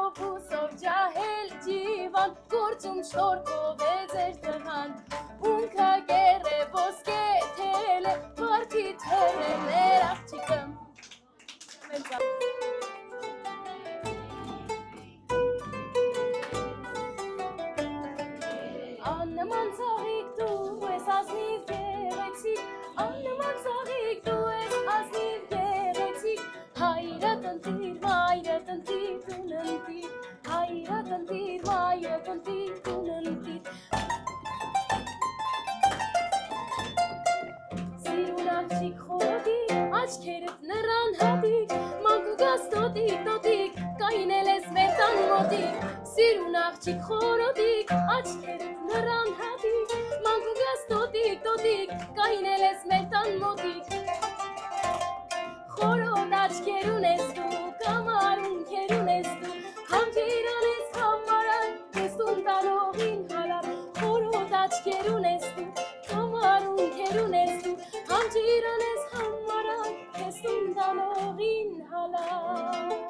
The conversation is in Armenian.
Ով ուսով ջահել ջիվան, գործում շորքով է ձեր տղան, ունքա գեր է ոսկե թել է, վարդի թել է մեր աղջիկը։ Աննման ծաղիկ դու ես ազնիվ գեղեցիկ, աննման ծաղիկ դու ես ազնիվ գեղեցիկ, հայրդ ընտիր, մայրդ ընտիր, տուն ընտիր, հայրդ ընտիր, մայրդ ընտիր, տուն ընտիր։ Սիրուն աղջիկ խորոտիկ, աչքերդ նրան հատիկ, մանկու գաս տոտիկ, տոտիկ, կայնել ես մեր տան մոտիկ, սիրուն աղջիկ խորոտիկ, աչքերդ նրան հատիկ, մանկու գաս տոտիկ, տոտիկ, կայնել ես մեր տան մոտիկ, խորոտ աչքեր ունես դու, կամար ունքեր ունես դու, համջիրան ես համարան, ես տուն տանողին հալար, խորոտ աչքեր ունես դու, կամար ունքեր ունես դու, համջիրան ես համարան, ես տուն տանողին հալար։